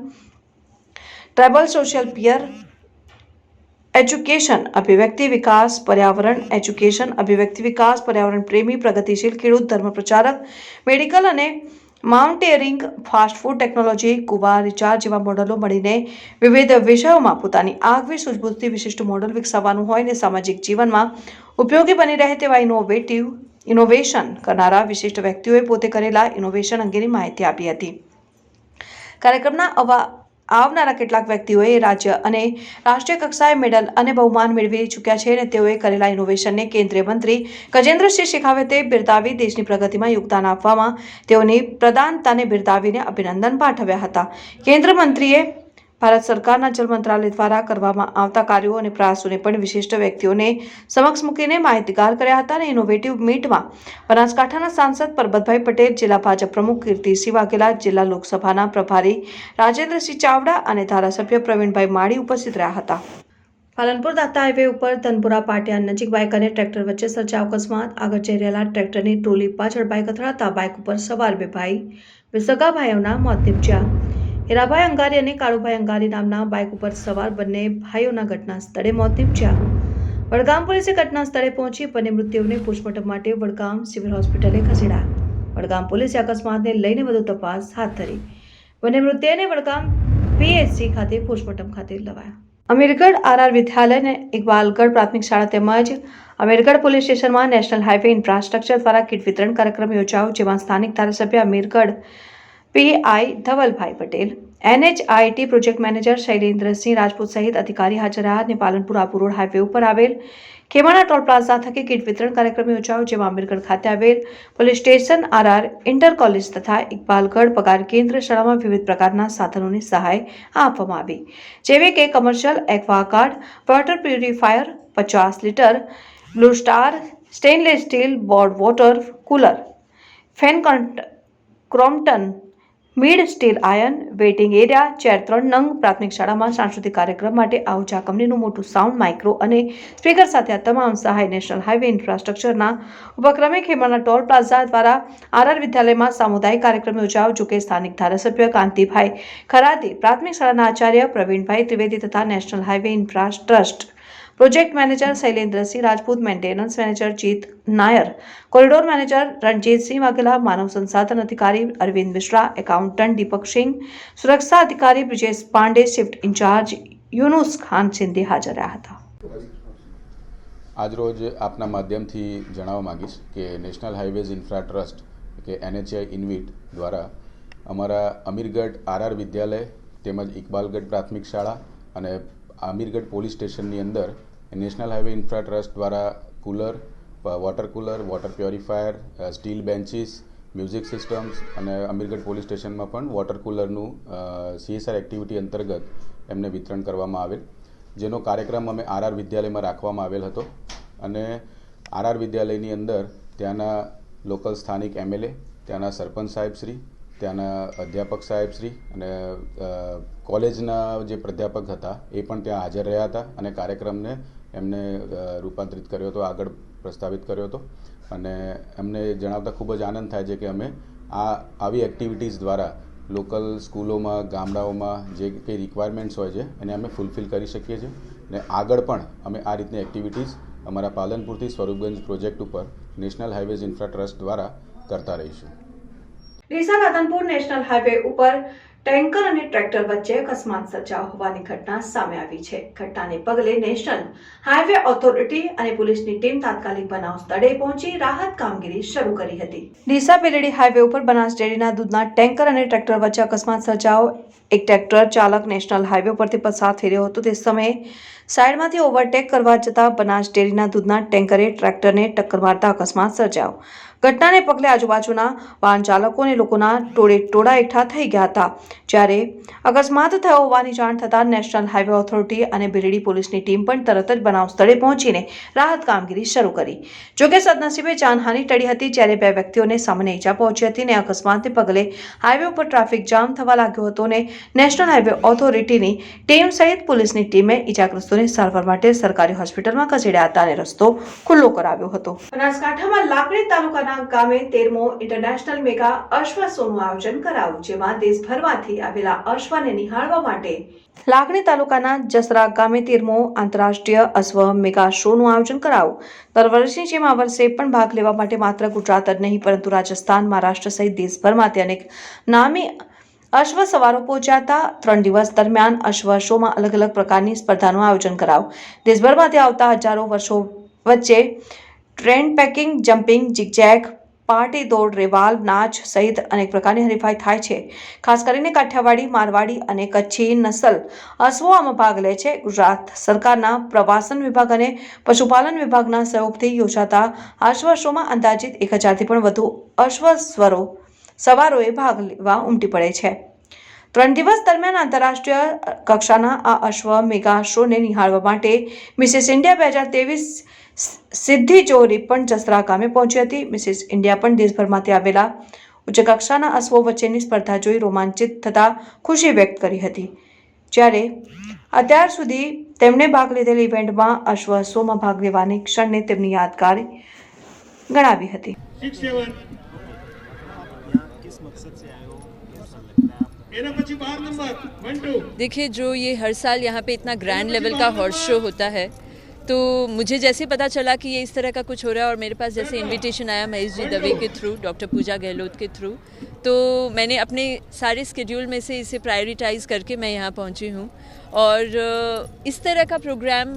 tribal social peer education, અભિવ્યક્તિ વિકાસ, પર્યાવરણ એજ્યુકેશન, અભિવ્યક્તિ વિકાસ, પર્યાવરણ પ્રેમી, પ્રગતિશીલ ખેડૂત, ધર્મ પ્રચારક, મેડિકલ અને માઉન્ટેરિંગ, fast food technology, Cuba recharge જેવા મોડલો મળીને વિવિધ વિષયોમાં પોતાની આગવી સૂઝબૂછથી વિશિષ્ટ મોડલ વિકસાવવાનું હોય અને સામાજિક જીવનમાં ઉપયોગી બની રહે તેવા ઇનોવેશન કરનારા વિશિષ્ટ વ્યક્તિઓએ પોતે કરેલા ઇનોવેશન અંગેની માહિતી આપી હતી. કાર્યક્રમના આવનારા કેટલાક વ્યક્તિઓએ રાજ્ય અને રાષ્ટ્રીય કક્ષાએ મેડલ અને બહુમાન મેળવી ચૂક્યા છે અને તેઓએ કરેલા ઇનોવેશનને કેન્દ્રીય મંત્રી ગજેન્દ્રસિંહ શેખાવતે બિરદાવી દેશની પ્રગતિમાં યોગદાન આપવામાં તેઓની પ્રદાનતાને બિરદાવીને અભિનંદન પાઠવ્યા હતા. કેન્દ્રીય મંત્રીએ ભારત સરકારના જલ મંત્રાલય દ્વારા કરવામાં આવતા કાર્યો અને પ્રયાસોને પણ વિશિષ્ટ વ્યક્તિઓને સમક્ષ મૂકીને માહિતગાર કર્યા હતા અને ઇનોવેટિવ મીટમાં બનાસકાંઠાના સાંસદ પરબતભાઈ પટેલ, જિલ્લા ભાજપ પ્રમુખ કીર્તિસિંહ વાઘેલા, જિલ્લા લોકસભાના પ્રભારી રાજેન્દ્રસિંહ ચાવડા અને ધારાસભ્ય પ્રવીણભાઈ માળી ઉપસ્થિત રહ્યા હતા. પાલનપુર દાતા હાઈવે ઉપર ધનપુરા પાટિયા નજીક બાઇક અને ટ્રેક્ટર વચ્ચે સર્જાયો અકસ્માત. આગળ જઈ રહેલા ટ્રેક્ટરની ટ્રોલી પાછળ બાઇક અથડાતા બાઇક ઉપર સવાર બે સગા ભાઈઓના મોત નીપજ્યા. હીરાભાઈ અંગારી અને કાળુભાઈ અંગારી નામના બાઇક ઉપર સવાર બંને ભાઈઓના ઘટના સ્થળે મોત નીપજ્યા. વડગામ પોલીસે ઘટના સ્થળે પહોંચી બંને મૃતદેહોને પોસ્ટમોર્ટમ માટે વડગામ સિવિલ હોસ્પિટલે ખસેડ્યા. વડગામ પોલીસે અકસ્માતને લઈને વધુ તપાસ હાથ ધરી. બંને મૃતદેહને વડગામ પીએચસી ખાતે પોસ્ટમોર્ટમ ખાતે લવાયા. અમીરગઢ આરઆર વિદ્યાલય અને ઇકબાલગઢ પ્રાથમિક શાળા તેમજ અમીરગઢ પોલીસ સ્ટેશનમાં નેશનલ હાઈવે ઇન્ફ્રાસ્ટ્રક્ચર દ્વારા કીટ વિતરણ કાર્યક્રમ યોજાયો, જેમાં સ્થાનિક ધારાસભ્ય Amirgadh PI Dhavalbhai Patel, NHIT project manager Shailendrasinh Rajput સહિત અધિકારી હાજર રહ્યા અને પાલનપુર આબુ રોડ હાઈવે ઉપર આવેલ ખેમાણા ટોલ પ્લાઝા થકી કીટ વિતરણ કાર્યક્રમ યોજાયો, જેમાં અમીરગઢ ખાતે આવેલ police station, RR inter college તથા ઇકબાલગઢ પગાર કેન્દ્ર શાળામાં વિવિધ પ્રકારના સાધનોની સહાય આપવામાં આવી, જેવી કે commercial Aquaguard water purifier 50 litre, Blue Star stainless steel board water cooler, fan Crompton mid steel iron, waiting area, chair 3 નંગ. પ્રાથમિક શાળામાં સાંસ્કૃતિક કાર્યક્રમ માટે આહુજા કંપનીનું મોટું સાઉન્ડ, માઇક્રો અને સ્પીકર સાથે આ તમામ સહાય નેશનલ હાઈવે ઇન્ફ્રાસ્ટ્રક્ચરના ઉપક્રમે ખેમાણા ટોલ પ્લાઝા દ્વારા આરઆર વિદ્યાલયમાં સામુદાયિક કાર્યક્રમ યોજાયો. જોકે સ્થાનિક ધારાસભ્ય કાંતિભાઈ ખરાદી, પ્રાથમિક શાળાના આચાર્ય પ્રવીણભાઈ ત્રિવેદી તથા national highway infra trust project manager Shailendrasinh Rajput, maintenance manager જીત નાયર, કોરિડોર મેનેજર રણજીતસિંહ વાઘેલા, માનવ સંસાધન અધિકારી અરવિંદ મિશ્રા, એકાઉન્ટન્ટ દીપક સિંહ, સુરક્ષા અધિકારી બ્રિજેશ પાંડે, શિફ્ટ ઇન્ચાર્જ યુનુસ ખાન સિંધી હાજર રહ્યા હતા. આજરોજ આપના માધ્યમથી જણાવવા માગીશ કે નેશનલ હાઈવેઝ ઇન્ફ્રા ટ્રસ્ટ કે NHI ઇન્વિટ દ્વારા અમારા અમીરગઢ આરઆર વિદ્યાલય તેમજ ઇકબાલગઢ પ્રાથમિક શાળા અને અમીરગઢ પોલીસ સ્ટેશનની અંદર નેશનલ હાઈવે ઇન્ફ્રા ટ્રસ્ટ દ્વારા cooler, water cooler, water purifier, steel benches, music systems અને અમીરગઢ પોલીસ સ્ટેશનમાં પણ વોટર કુલરનું CSR એક્ટિવિટી અંતર્ગત એમને વિતરણ કરવામાં આવેલ, જેનો કાર્યક્રમ અમે આરઆર વિદ્યાલયમાં રાખવામાં આવેલ હતો. અને આરઆર વિદ્યાલયની અંદર ત્યાંના લોકલ સ્થાનિક MLA, ત્યાંના સરપંચ સાહેબશ્રી, ત્યાંના અધ્યાપક સાહેબશ્રી અને કોલેજના જે પ્રાધ્યાપક હતા એ પણ ત્યાં હાજર રહ્યા હતા અને કાર્યક્રમને એમને રૂપાંતરિત કર્યો હતો, આગળ પ્રસ્તાવિત કર્યો હતો. અને એમને જણાવતા ખૂબ જ આનંદ થાય છે કે અમે આવી એક્ટિવિટીઝ દ્વારા લોકલ સ્કૂલોમાં, ગામડાઓમાં જે કંઈ રિક્વાયરમેન્ટ્સ હોય છે એને અમે ફૂલફિલ કરી શકીએ છીએ અને આગળ પણ અમે આ રીતની એક્ટિવિટીઝ અમારા પાલનપુરથી સ્વરૂપગંજ પ્રોજેક્ટ ઉપર નેશનલ હાઈવેઝ ઇન્ફ્રા ટ્રસ્ટ દ્વારા કરતા રહીશું. ડીસા રાધનપુર નેશનલ હાઈવે ઉપર ટેન્કર અને ટ્રેક્ટર વચ્ચે અકસ્માત સર્જાયો હોવાની ઘટના સામે આવી છે. ઘટનાને પગલે નેશનલ હાઈવે ઓથોરિટી અને પોલીસની ટીમ તાત્કાલિક બનાવ સ્થળે પહોંચી રાહત કામગીરી શરૂ કરી હતી. ડીસા બેલેડી હાઈવે ઉપર બનાસ ડેરીના દૂધના ટેન્કર અને ટ્રેક્ટર વચ્ચે અકસ્માત સર્જાયો. એક ટ્રેક્ટર ચાલક નેશનલ હાઈવે પરથી પસાર થઈ રહ્યો હતો તે સમયે સાઈડમાંથી ઓવરટેક કરવા જતાં બનાસ ડેરીના દૂધના ટેન્કરે ટ્રેક્ટરને ટક્કર મારતા અકસ્માત સર્જાયો. ઘટનાને પગલે આજુબાજુના વાહન ચાલકો અને લોકોના ટોળા એકઠા થઈ ગયા હતા. જ્યારે અકસ્માત થયો હોવાની જાણ થતાં નેશનલ હાઈવે ઓથોરિટી અને બિરડી પોલીસની ટીમ પણ તરત જ બનાવ સ્થળે પહોંચીને રાહત કામગીરી શરૂ કરી. જોકે સદનસીબે જાનહાનિ ટળી હતી, જ્યારે 2 વ્યક્તિઓને સામાન્ય ઈજા પહોંચી હતી અને અકસ્માતને પગલે હાઈવે ઉપર ટ્રાફિક જામ થવા લાગ્યો હતો અને નેશનલ હાઈવે ઓથોરિટીની ટીમ સહિત પોલીસની ટીમે ઈજાગ્રસ્તોને સારવાર માટે સરકારી હોસ્પિટલમાં ખસેડ્યા હતા અને રસ્તો ખુલ્લો કરાવ્યો હતો. બનાસકાંઠામાં લાકડી તાલુકાના ગામે 13મો ઇન્ટરનેશનલ મેગા અશ્વ શોનું આયોજન કરાયું, જેમાં દેશભરમાંથી આવેલા અશ્વને નિહાળવા માટે લાકડી તાલુકાના જસરા ગામે 13મો આંતરરાષ્ટ્રીય અશ્વ મેગા શોનું આયોજન કરાયું. દર વર્ષની જેમ આ વર્ષે પણ ભાગ લેવા માટે માત્ર ગુજરાત જ નહીં પરંતુ રાજસ્થાન, મહારાષ્ટ્ર સહિત દેશભરમાંથી અનેક નામી અશ્વ સવારો પહોંચ્યા હતા. 3 દિવસ દરમિયાન અશ્વ શોમાં અલગ અલગ પ્રકારની સ્પર્ધાનું આયોજન કરાયું. દેશભરમાંથી આવતા હજારો વર્ષો વચ્ચે train packing, jumping, zigzag, party દોડ, રેવાલ, નાચ સહિત અનેક પ્રકારની હરીફાઈ થાય છે. ખાસ કરીને કાઠિયાવાડી, મારવાડી અને કચ્છી નસલ અશ્વો આમાં ભાગ લે છે. ગુજરાત સરકારના પ્રવાસન વિભાગ અને પશુપાલન વિભાગના સહયોગથી યોજાતા અશ્વ શોમાં અંદાજિત 1000થી પણ વધુ અશ્વ સવારોએ ભાગ લેવા ઉમટી પડે છે. 3 દિવસ દરમિયાન આંતરરાષ્ટ્રીય કક્ષાના આ અશ્વ મેગા શોને નિહાળવા માટે મિસિસ ઇન્ડિયા 2023 સિદ્ધિ ચોરી પણ જસરા ગામે પહોંચી હતી. મિસિસ ઇન્ડિયા પણ દેશભરમાંથી આવેલા ઉચ્ચ કક્ષાના અશ્વો વચ્ચેની સ્પર્ધા જોઈ રોમાંચિત થતા ખુશી વ્યક્ત કરી હતી. જ્યારે અત્યાર સુધી તેમણે ભાગ લીધેલી ઇવેન્ટમાં અશ્વ શોમાં ભાગ લેવાની ક્ષણને તેમની યાદગાર ગણાવી હતી. देखिए, जो ये हर साल यहाँ पे इतना ग्रैंड लेवल का हॉर्स शो होता है, तो मुझे जैसे पता चला कि ये इस तरह का कुछ हो रहा है और मेरे पास जैसे इनविटेशन आया महेश जी दवे के थ्रू, डॉक्टर पूजा गहलोत के थ्रू, तो मैंने अपने सारे स्केड्यूल में से इसे प्रायोरिटाइज़ करके मैं यहाँ पहुँची हूँ. और इस तरह का प्रोग्राम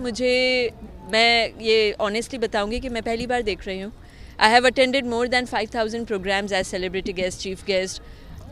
मैं ये ऑनेस्टली बताऊँगी कि मैं पहली बार देख रही हूँ. I have attended more than 5000 programmes as celebrity guest, chief guest.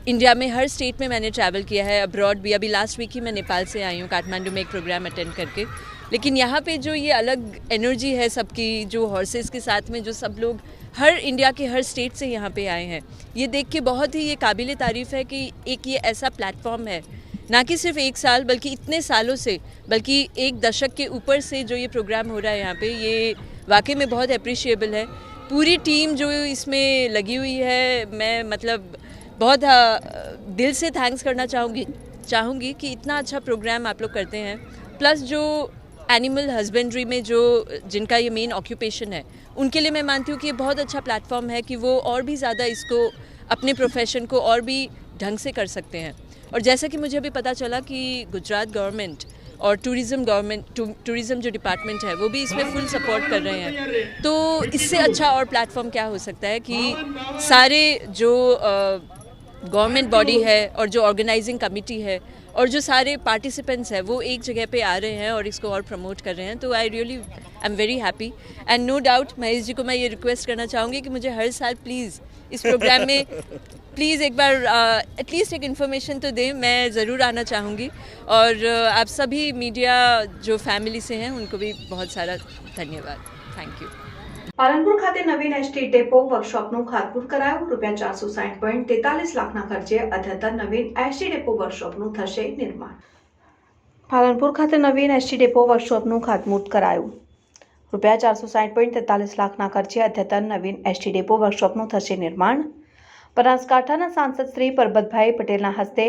India में हर स्टेट में मैंने ट्रैवल किया है, अब्रॉड भी. अभी लास्ट वीक ही मैं नेपाल से आई हूँ काठमांडू में एक प्रोग्राम अटेंड करके. लेकिन यहाँ पे जो ये अलग एनर्जी है सबकी, जो हॉर्सेस के साथ में जो सब लोग हर इंडिया के हर स्टेट से यहाँ पे आए हैं, ये देख के बहुत ही ये काबिल तारीफ़ है कि एक ये ऐसा प्लेटफॉर्म है, ना कि सिर्फ 1 साल बल्कि इतने सालों से, बल्कि 1 दशक के ऊपर से जो ये प्रोग्राम हो रहा है यहाँ पे, ये वाकई में बहुत अप्रिशिएबल है. पूरी टीम जो इसमें लगी हुई है, मैं मतलब बहुत दिल से थैंक्स करना चाहूँगी कि इतना अच्छा प्रोग्राम आप लोग करते हैं. प्लस जो एनिमल हस्बेंड्री में जिनका ये मेन ऑक्यूपेशन है, उनके लिए मैं मानती हूँ कि ये बहुत अच्छा प्लेटफॉर्म है कि वो और भी ज़्यादा इसको अपने प्रोफेशन को और भी ढंग से कर सकते हैं. और जैसा कि मुझे अभी पता चला कि गुजरात गवर्नमेंट और टूरिज़्म जो डिपार्टमेंट है वो भी इसमें फुल सपोर्ट कर रहे हैं, तो इससे अच्छा और प्लेटफॉर्म क्या हो सकता है कि सारे जो गवर्नमेंट बॉडी है और जो ऑर्गेनाइजिंग कमेटी है और जो सारे पार्टिसिपेंट्स हैं वो एक जगह पे आ रहे हैं और इसको और प्रमोट कर रहे हैं. तो I am very happy. And no doubt Mahesh ji को मैं ये रिक्वेस्ट करना चाहूँगी कि मुझे हर साल प्लीज़ इस प्रोग्राम में प्लीज़ एक बार एटलीस्ट एक इन्फॉर्मेशन तो दें. मैं ज़रूर आना चाहूँगी. और आप सभी मीडिया जो फैमिली से हैं उनको भी बहुत सारा धन्यवाद. Thank you. પાલનપુર ખાતે નવીન એસટી ડેપો વર્કશોપનું ખાતમુહૂર્ત કરાયું. ₹460.43 લાખના ખર્ચે અદ્યતન નવીન એસટી ડેપો વર્કશોપનું થશે નિર્માણ. પાલનપુર ખાતે નવીન એસટી ડેપો વર્કશોપનું ખાતમુહૂર્ત કરાયું. ₹460.43 લાખના ખર્ચે અદ્યતન નવીન એસટી ડેપો વર્કશોપનું થશે નિર્માણ. બનાસકાંઠાના સાંસદ શ્રી પરબતભાઈ પટેલના હસ્તે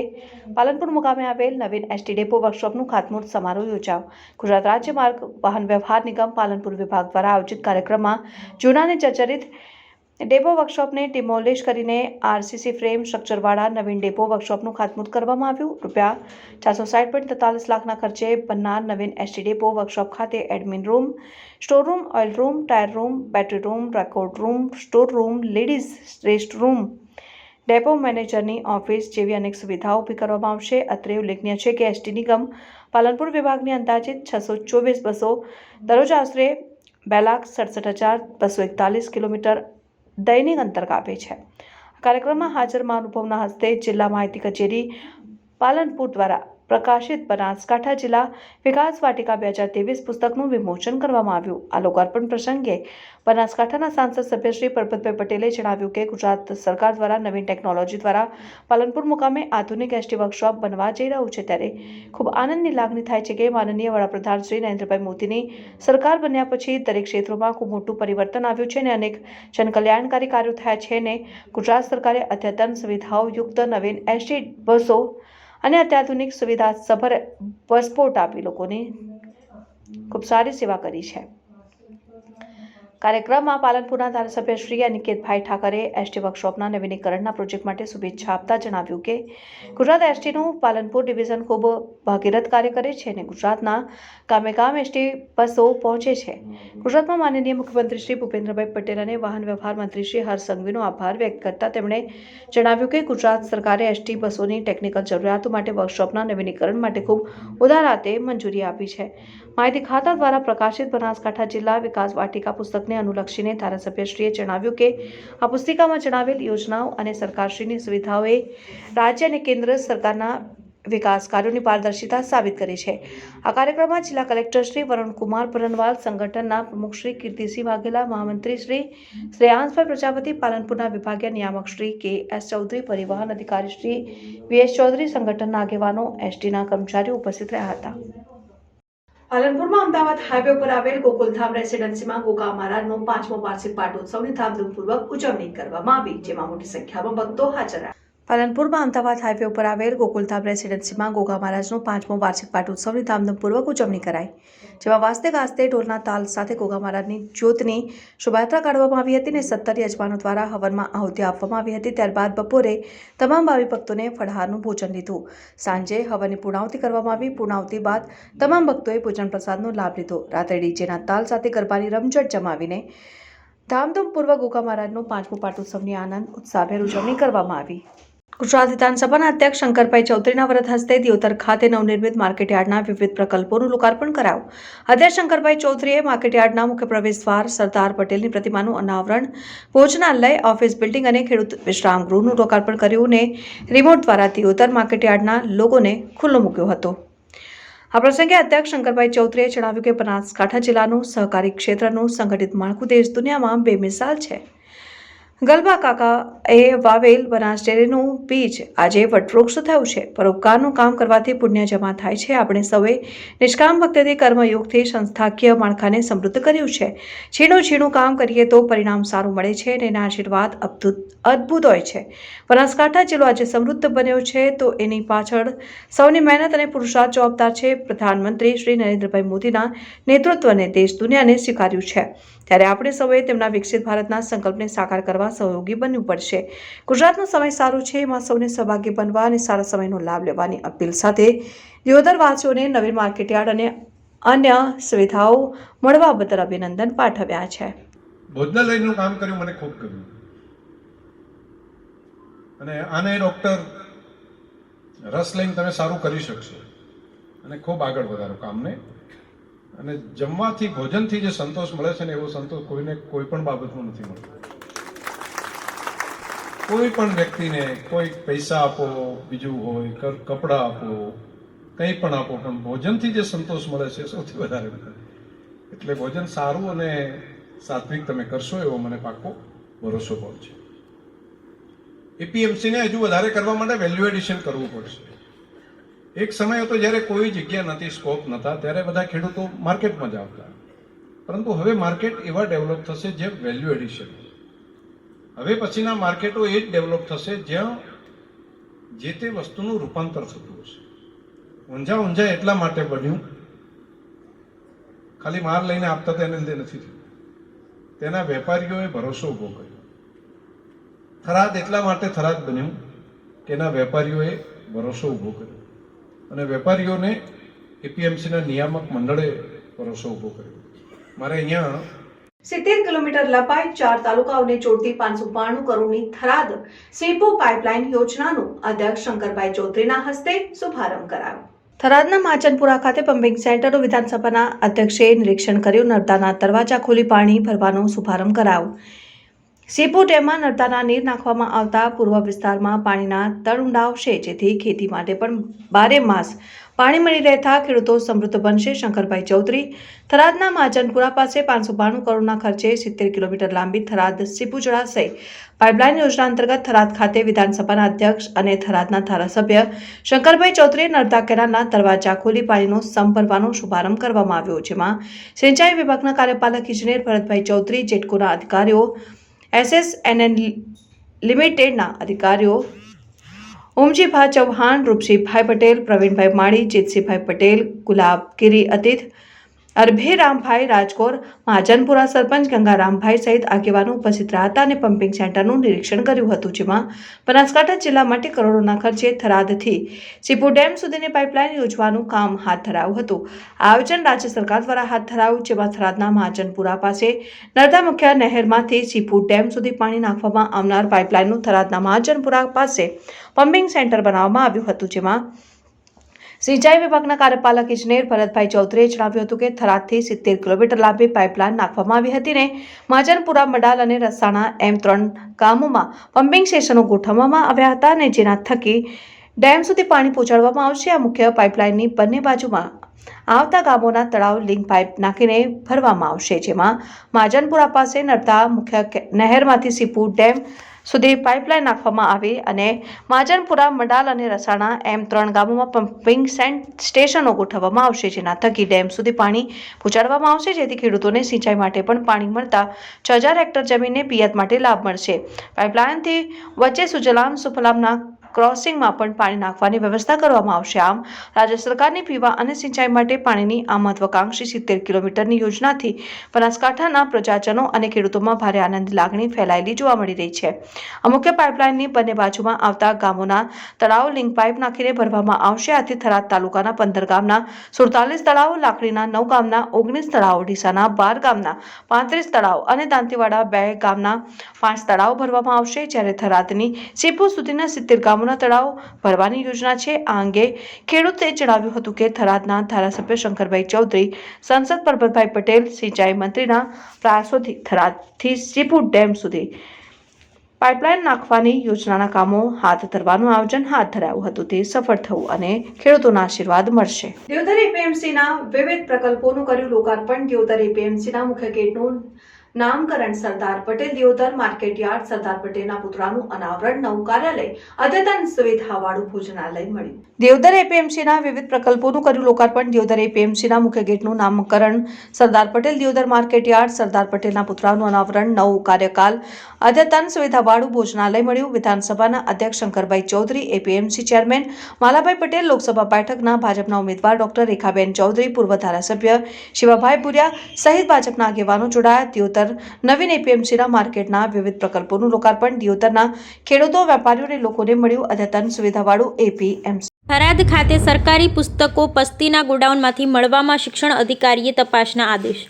પાલનપુર મુકામે આવેલ નવીન એસટી ડેપો વર્કશોપનું ખાતમુહૂર્ત સમારોહ યોજાયો. ગુજરાત રાજ્ય માર્ગ વાહન વ્યવહાર નિગમ પાલનપુર વિભાગ દ્વારા આયોજિત કાર્યક્રમમાં જૂના અને જર્જરિત ડેપો વર્કશોપને ડિમોલિશ કરીને આરસીસી ફ્રેમ સ્ટ્રક્ચરવાળા નવીન ડેપો વર્કશોપનું ખાતમુહૂર્ત કરવામાં આવ્યું. ₹460.43 લાખના ખર્ચે બનનાર નવીન એસટી ડેપો વર્કશોપ ખાતે admin room, store room, oil room, tyre room, battery room, record room, store room, ladies rest room, depot મેનેજરની ઓફિસ જેવી અનેક સુવિધાઓ ઊભી કરવામાં આવશે. અત્રે ઉલ્લેખનીય છે કે એસટી નિગમ પાલનપુર વિભાગની અંદાજિત 624 બસો દરરોજ આશરે 2,67,241 કિલોમીટર દૈનિક અંતર કાપે છે. કાર્યક્રમમાં હાજર મહાનુભાવોના હસ્તે જિલ્લા માહિતી કચેરી પાલનપુર દ્વારા પ્રકાશિત બનાસકાંઠા જિલ્લા વિકાસ વાટિકા 2023 પુસ્તકનું વિમોચન કરવામાં આવ્યું. આ લોકાર્પણ પ્રસંગે બનાસકાંઠાના સાંસદ સભ્ય શ્રી પરબતભાઈ પટેલે જણાવ્યું કે ગુજરાત સરકાર દ્વારા નવીન ટેકનોલોજી દ્વારા પાલનપુર મુકામે આધુનિક એસટી વર્કશોપ બનવા જઈ રહ્યું છે. ત્યારે ખૂબ આનંદની લાગણી થાય છે કે માનનીય વડાપ્રધાન શ્રી નરેન્દ્રભાઈ મોદીની સરકાર બન્યા પછી દરેક ક્ષેત્રોમાં ખૂબ મોટું પરિવર્તન આવ્યું છે અને અનેક જનકલ્યાણકારી કાર્યો થયા છે અને ગુજરાત સરકારે અદ્યતન સુવિધાઓ યુક્ત નવીન એસટી બસો અને અત્યાધુનિક સુવિધા સભર બસપોર્ટ આપી લોકોની ખૂબ સારી સેવા કરી છે. કાર્યક્રમમાં પાલનપુરના ધારાસભ્ય શ્રી અનિકેતભાઈ ઠાકરે એસટી વર્કશોપના નવીનીકરણના પ્રોજેક્ટ માટે શુભેચ્છા આપતા જણાવ્યું કે ગુજરાત એસટીનું પાલનપુર ડિવિઝન ખૂબ ભાગીરથ કાર્ય કરે છે અને ગુજરાતના ગામે ગામ એસટી બસો પહોંચે છે. ગુજરાતમાં માનનીય મુખ્યમંત્રી શ્રી ભૂપેન્દ્રભાઈ પટેલ અને વાહન વ્યવહાર મંત્રી શ્રી હર્ષ સંઘવીનો આભાર વ્યક્ત કરતા તેમણે જણાવ્યું કે ગુજરાત સરકારે એસટી બસોની ટેકનિકલ જરૂરિયાતો માટે વર્કશોપના નવીનીકરણ માટે ખૂબ ઉદાર હાથે મંજૂરી આપી છે. માહિતી ખાતા દ્વારા પ્રકાશિત બનાસકાંઠા જિલ્લા વિકાસ વાટિકા પુસ્તકને અનુલક્ષીને ધારાસભ્યશ્રીએ જણાવ્યું કે આ પુસ્તિકામાં જણાવેલ યોજનાઓ અને સરકારશ્રીની સુવિધાઓએ રાજ્ય અને કેન્દ્ર સરકારના વિકાસ કાર્યોની પારદર્શિતા સાબિત કરી છે। આ કાર્યક્રમમાં જિલ્લા કલેક્ટર શ્રી વરુણકુમાર પરનવાલ, સંગઠનના પ્રમુખ શ્રી કીર્તિસિંહ વાઘેલા, મહામંત્રી શ્રી શ્રેયાંશભાઈ પ્રજાપતિ, પાલનપુરના વિભાગીય નિયામક શ્રી કે.એસ. ચૌધરી, પરિવહન અધિકારી શ્રી વી.એસ. ચૌધરી, સંગઠનના આગેવાનો, એસટીના કર્મચારીઓ ઉપસ્થિત રહ્યા હતા। પાલનપુરમાં અમદાવાદ હાઈવે પર આવેલ ગોકુલધામ રેસિડેન્સીમાં ગોગા મહારાજનો 5મો વાર્ષિક પાટોત્સવની ધામધૂમપૂર્વક ઉજવણી કરવામાં આવી, જેમાં મોટી સંખ્યામાં ભક્તો હાજર રહ્યા। પાલનપુરમાં અમદાવાદ હાઈવે ઉપર આવેલ ગોકુલધામ રેસિડેન્સીમાં ગોગા મહારાજનો 5મો વાર્ષિક પાટોત્સવની ધામધૂમપૂર્વક ઉજવણી કરાઈ, જેમાં વાજતે ગાજતે ઢોલના તાલ સાથે ગોગા મહારાજની જ્યોતની શોભાયાત્રા કાઢવામાં આવી હતી અને 17 યજમાનો દ્વારા હવનમાં આહુતિ આપવામાં આવી હતી। ત્યારબાદ બપોરે તમામ ભાવિ ભક્તોને ફળહારનું ભોજન લીધું। સાંજે હવનની પૂર્ણાહુતિ કરવામાં આવી। પૂર્ણાહુતિ બાદ તમામ ભક્તોએ ભોજન પ્રસાદનો લાભ લીધો। રાત્રે ડીજેના તાલ સાથે ગરબાની રમઝટ જમાવીને ધામધૂમપૂર્વક ગોગા મહારાજનો 5મો પાટોત્સવની આનંદ ઉત્સાહભેર ઉજવણી કરવામાં આવી। ગુજરાત વિધાનસભાના અધ્યક્ષ શંકરભાઈ ચૌધરીના વરદ હસ્તે દિયોદર ખાતે નવનિર્મિત માર્કેટયાર્ડના વિવિધ પ્રકલ્પોનું લોકાર્પણ કરાયું। અધ્યક્ષ શંકરભાઈ ચૌધરીએ માર્કેટયાર્ડના મુખ્ય પ્રવેશદ્વાર સરદાર પટેલની પ્રતિમાનું અનાવરણ, ભોજનાલય, ઓફિસ બિલ્ડિંગ અને ખેડૂત વિશ્રામ ગૃહનું લોકાર્પણ કર્યું અને રિમોટ દ્વારા દિયોદર માર્કેટયાર્ડના લોગોને ખુલ્લો મૂક્યો હતો। આ પ્રસંગે અધ્યક્ષ શંકરભાઈ ચૌધરીએ જણાવ્યું કે બનાસકાંઠા જિલ્લાનું સહકારી ક્ષેત્રનું સંગઠિત માળખું દેશ દુનિયામાં બેમિસાલ છે। ગલબા કાકાએ વાવેલ બનાસ ડેરીનું બીજ આજે વટવૃક્ષ થયું છે। પરોપકારનું કામ કરવાથી પુણ્ય જમા થાય છે। આપણે સૌએ નિષ્કામ ભક્તિથી કર્મયોગથી સંસ્થાકીય માળખાને સમૃદ્ધ કર્યું છે। ઝીણું ઝીણું કામ કરીએ તો પરિણામ સારું મળે છે અને એના આશીર્વાદ અદ્ભુત હોય છે। બનાસકાંઠા જિલ્લો આજે સમૃદ્ધ બન્યો છે તો એની પાછળ સૌની મહેનત અને પુરુષાર્થ જવાબદાર છે। પ્રધાનમંત્રી શ્રી નરેન્દ્રભાઈ મોદીના નેતૃત્વને દેશ દુનિયાને સ્વીકાર્યું છે, ત્યારે આપણે સૌએ તેમના વિકસિત ભારતના સંકલ્પને સાકાર કરવા સહયોગી બનવું પડશે। ગુજરાતનો સમય સારો છે, એમાં સૌને સહભાગી બનવા અને સારા સમયનો લાભ લેવાની અપીલ સાથે દિયોદરવાસીઓને નવીન માર્કેટયાર્ડ અને અન્ય સુવિધાઓ મળવા બદલ અભિનંદન પાઠવ્યા છે। ભોજનાલયનું કામ કર્યું મને ખૂબ ગમ્યું અને આને ડૉક્ટર રસ લઈને તમે સારું કરી શકશો અને ખૂબ આગળ વધારો કામને। અને જમવાથી, ભોજનથી જે સંતોષ મળે છે ને એવો સંતોષ કોઈને કોઈ પણ બાબતમાં નથી મળતો। કોઈ પણ વ્યક્તિને કોઈ પૈસા આપો, બીજું હોય, કપડાં આપો, કંઈ પણ આપો, પણ ભોજનથી જે સંતોષ મળે છે સૌથી વધારે મળે। એટલે ભોજન સારું અને સાત્વિક તમે કરશો એવો મને પાક્કો ભરોસો પણ છે। એપીએમસીને હજુ વધારે કરવા માટે વેલ્યુ એડિશન કરવું પડશે। એક સમય હતો જ્યારે કોઈ જગ્યા નથી, સ્કોપ નહોતા, ત્યારે બધા ખેડૂતો માર્કેટમાં જ આવતા, પરંતુ હવે માર્કેટ એવા ડેવલપ થશે જે વેલ્યુ એડિશન, હવે પછીના માર્કેટો એ જ ડેવલપ થશે જ્યાં જે તે વસ્તુનું રૂપાંતર થતું હશે। ઊંઝા એટલા માટે બન્યું, ખાલી માર લઈને આપતા તો એને લીધે નથી થયું, તેના વેપારીઓએ ભરોસો ઊભો કર્યો। થરાદ એટલા માટે થરાદ બન્યું કે એના વેપારીઓએ ભરોસો ઊભો કર્યો અને વેપારીઓને એપીએમસીના નિયામક મંડળે ભરોસો ઊભો કર્યો। મારે અહીંયા 70 કિલોમીટર લંબાઈ 4 તાલુકાઓને જોડતી 592 કરોડની થરાદ સેપો પાઇપલાઇન યોજનાનું અધ્યક્ષ શંકરભાઈ ચૌધરીના હસ્તે શુભારંભ કરાયો। થરાદના માચનપુરા ખાતે પમ્પિંગ સેન્ટરનું વિધાનસભાના અધ્યક્ષે નિરીક્ષણ કર્યું। નર્મદાના દરવાજા ખોલી પાણી ભરવાનો શુભારંભ કરાયો। સેપો ડેમમાં નર્મદાના નીર નાખવામાં આવતા પૂર્વ વિસ્તારમાં પાણીના તળ ઊંડાવશે, જેથી ખેતી માટે પણ 12 માસ પાણી મળી રહેતા ખેડૂતો સમૃદ્ધ બનશે। શંકરભાઈ ચૌધરી થરાદના માચનપુરા પાસે 592 કરોડના ખર્ચે 70 કિલોમીટર લાંબી થરાદ સીપુ જળાશય પાઇપલાઇન યોજના અંતર્ગત થરાદ ખાતે વિધાનસભાના અધ્યક્ષ અને થરાદના ધારાસભ્ય શંકરભાઈ ચૌધરીએ નર્મદા કેનાલના દરવાજા ખોલી પાણીનો સંપ ભરવાનો શુભારંભ કરવામાં આવ્યો, જેમાં સિંચાઈ વિભાગના કાર્યપાલક ઇજનેર ભરતભાઈ ચૌધરી, જેટકોના અધિકારીઓ, SSNN લિમિટેડના અધિકારીઓ ઓમજીભાઈ ચૌહાણ, રૂપસીભાઈ પટેલ, પ્રવીણભાઈ માળી, જીતસિંહભાઈ પટેલ, ગુલાબગીરી અતીત, અરભેરામભાઈ રાજકોર, મહાજનપુરા સરપંચ ગંગારામભાઈ સહિત આગેવાનો ઉપસ્થિત રહ્યા હતા અને પમ્પિંગ સેન્ટરનું નિરીક્ષણ કર્યું હતું, જેમાં બનાસકાંઠા જિલ્લા માટે કરોડોના ખર્ચે થરાદથી સીપુ ડેમ સુધીની પાઇપલાઇન યોજવાનું કામ હાથ ધરાયું હતું। આ આયોજન રાજ્ય સરકાર દ્વારા હાથ ધરાયું, જેમાં થરાદના મહાજનપુરા પાસે નર્મદા મુખ્ય નહેરમાંથી સીપુ ડેમ સુધી પાણી નાખવામાં આવનાર પાઇપલાઇનનું થરાદના મહાજનપુરા પાસે પમ્પિંગ સેન્ટર બનાવવામાં આવ્યું હતું, જેમાં સિંચાઈ વિભાગના કાર્યપાલક ઇજનેર ભરતભાઈ ચૌધરીએ જણાવ્યું હતું કે થરાદથી 70 કિલોમીટર લાંબી પાઇપલાઇન નાખવામાં આવી હતી ને માજનપુરા મડાલ અને રસાણા એમ 3 ગામોમાં પમ્પિંગ સ્ટેશનો ગોઠવવામાં આવ્યા હતા અને જેના થકી ડેમ સુધી પાણી પહોંચાડવામાં આવશે. આ મુખ્ય પાઇપલાઇનની બંને બાજુમાં આવતા ગામોના તળાવ લિંક પાઇપ નાખીને ભરવામાં આવશે, જેમાં માજનપુરા પાસે નડતા મુખ્ય નહેરમાંથી સીપુ ડેમ સુધી પાઇપલાઇન નાખવામાં આવે અને માજનપુરા મડાલ અને રસાણા એમ 3 ગામોમાં પમ્પિંગ સ્ટેશનો ગોઠવવામાં આવશે, જેના થકી ડેમ સુધી પાણી પહોંચાડવામાં આવશે, જેથી ખેડૂતોને સિંચાઈ માટે પણ પાણી મળતા 6000 હેક્ટર જમીનને પિયત માટે લાભ મળશે. પાઇપલાઇનથી વચ્ચે સુજલામ સુફલામના ક્રોસિંગમાં પણ પાણી નાખવાની વ્યવસ્થા કરવામાં આવશે. આમ રાજ્ય સરકારની પીવા અને સિંચાઈ માટે પાણીની આ મહત્વાકાંક્ષી 70 કિલોમીટરની યોજનાથી બનાસકાંઠાના પ્રજાજનો અને ખેડૂતોમાં ભારે આનંદની લાગણી ફેલાયેલી જોવા મળી રહી છે. આ મુખ્ય પાઇપલાઇનની બંને બાજુમાં આવતા ગામોના તળાવ લિંક પાઇપ નાખીને ભરવામાં આવશે. આથી થરાદ તાલુકાના 15 ગામના 47 તળાવ, લાકડીના 9 ગામના 19 તળાવ, ડીસાના 12 ગામના 35 તળાવ અને દાંતીવાડા 2 ગામના 5 તળાવ ભરવામાં આવશે, જ્યારે થરાદની સીપુ સુધીના 70 ગામોના તળાવ ભરવાની યોજના છે. આ અંગે ખેડૂતે જણાવ્યું હતું કે થરાદના ધારાસભ્ય શંકરભાઈ ચૌધરી, સાંસદ પરબતભાઈ પટેલ સિંચાઈ મંત્રીના પ્રયાસોથી થરાદથી સીપુ ડેમ સુધી પાઇપલાઇન નાખવાની યોજનાના કામો હાથ ધરવાનું આયોજન હાથ ધરાયું હતું. તે સફળ થયું અને ખેડૂતોના આશીર્વાદ મળશે. દિયોદર એપીએમસીના વિવિધ પ્રકલ્પોનું કર્યું લોકાર્પણ. દિયોદર એપીએમસીના મુખ્ય ગેટનું નામકરણ, સરદાર પટેલ દિયોદર માર્કેટયાર્ડ, સરદાર પટેલના પુતળાનું અનાવરણ, નવું કાર્યાલય, અદ્યતન સુવિધાવાળું ભોજનાલય મળ્યું. દિયોદર એપીએમસીના વિવિધ પ્રકલ્પોનું કર્યું લોકાર્પણ. દિયોદર એપીએમસીના મુખ્ય ગેટનું નામકરણ, સરદાર પટેલ દિયોદર માર્કેટયાર્ડ, સરદાર પટેલના પુતળાનું અનાવરણ, નવું કાર્યકાલ, અદ્યતન સુવિધાવાળું ભોજનાલય મળ્યું. વિધાનસભાના અધ્યક્ષ શંકરભાઈ ચૌધરી, એપીએમસી ચેરમેન માલાભાઈ પટેલ, લોકસભા બેઠકના ભાજપના ઉમેદવાર ડોક્ટર રેખાબેન ચૌધરી, પૂર્વ ધારાસભ્ય શિવાભાઈ ભુરિયા સહિત ભાજપના આગેવાનો જોડાયા. દિયોદર નવીન એપીએમસીના માર્કેટના વિવિધ પ્રકલ્પોનું લોકાર્પણ. દિયોદરના ખેડૂતો, વેપારીઓ અને લોકોને મળ્યું અદ્યતન સુવિધાવાળું એપીએમસી. થરાદ ખાતે સરકારી પુસ્તકો પસ્તીના ગોડાઉનમાંથી મળવામાં શિક્ષણ અધિકારીએ તપાસના આદેશ.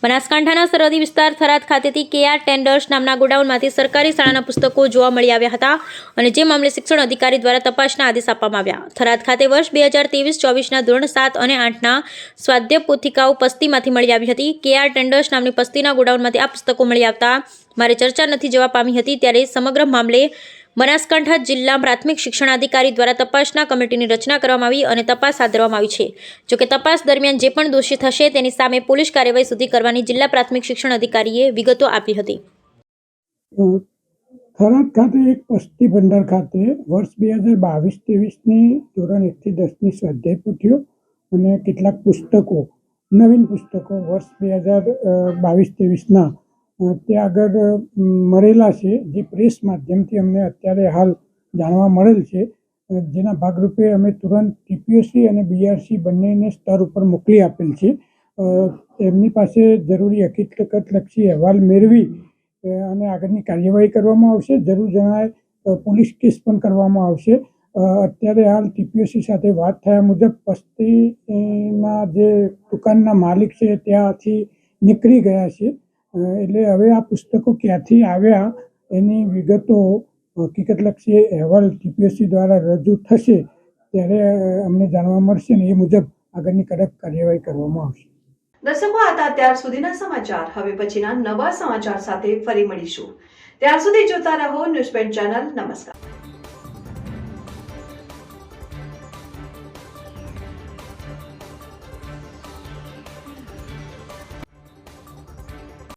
બનાસકાંઠાના સરહદી વિસ્તાર થરાદ ખાતેથી કેઆર ટેન્ડર્સ નામના ગોડાઉનમાંથી સરકારી શાળાના પુસ્તકો જોવા મળી આવ્યા હતા અને જે મામલે શિક્ષણ અધિકારી દ્વારા તપાસના આદેશ આપવામાં આવ્યા. થરાદ ખાતે વર્ષ 2023-24ના ધોરણ 7 અને 8ના સ્વાધ્યાય પોથિકાઓ પસ્તીમાંથી મળી આવી હતી. કેઆર ટેન્ડર્સ નામની પસ્તીના ગોડાઉનમાંથી આ પુસ્તકો મળી આવતા મારે ચર્ચા નથી જવા પામી હતી. ત્યારે સમગ્ર મામલે બનાસકાંઠા જિલ્લા પ્રાથમિક શિક્ષણાધિકારી દ્વારા તપાસના કમિટીની રચના કરવામાં આવી અને તપાસ હાથ ધરવામાં આવી છે. જોકે તપાસ દરમિયાન જે પણ દોષી થશે તેની સામે પોલીસ કાર્યવાહી સુધી કરવાની જિલ્લા પ્રાથમિક શિક્ષણ અધિકારીએ વિગતો આપી હતી. થરાદ ખાતે એક પસ્તી ભંડાર ખાતે વર્ષ 2022-23ની ધોરણ 1 થી 10ની સ્વાધ્યાય પોથીઓ અને કેટલાક પુસ્તકો, નવીન પુસ્તકો વર્ષ 2022-23ના ત્યાં આગળ મળેલા છે, જે પ્રેસ માધ્યમથી અમને અત્યારે હાલ જાણવા મળેલ છે. જેના ભાગરૂપે અમે તુરંત ટીપીએસસી અને બીઆરસી બંનેને સ્તર ઉપર મોકલી આપેલ છે. એમની પાસે જરૂરી હકીકતલક્ષી અહેવાલ મેળવી અને આગળની કાર્યવાહી કરવામાં આવશે. જરૂર જણાય પોલીસ કેસ પણ કરવામાં આવશે. અત્યારે હાલ ટીપીએસસી સાથે વાત થયા મુજબ પસ્તીના જે દુકાનના માલિક છે ત્યાંથી નીકળી ગયા છે. એટલે હવે આ પુસ્તકો ક્યાંથી આવ્યા એની વિગતો હકીકતલક્ષી અહેવાલ ટીપીએસસી દ્વારા રજૂ થશે ત્યારે અમને જાણવા મળશે ને એ મુજબ આગળની કડક કાર્યવાહી કરવામાં આવશે. દર્શકો, આ હતા ત્યાર સુધીના સમાચાર. હવે પછીના નવા સમાચાર સાથે ફરી મળીશું. ત્યાર સુધી જોતા રહો ન્યૂઝ પેન ચેનલ. નમસ્કાર.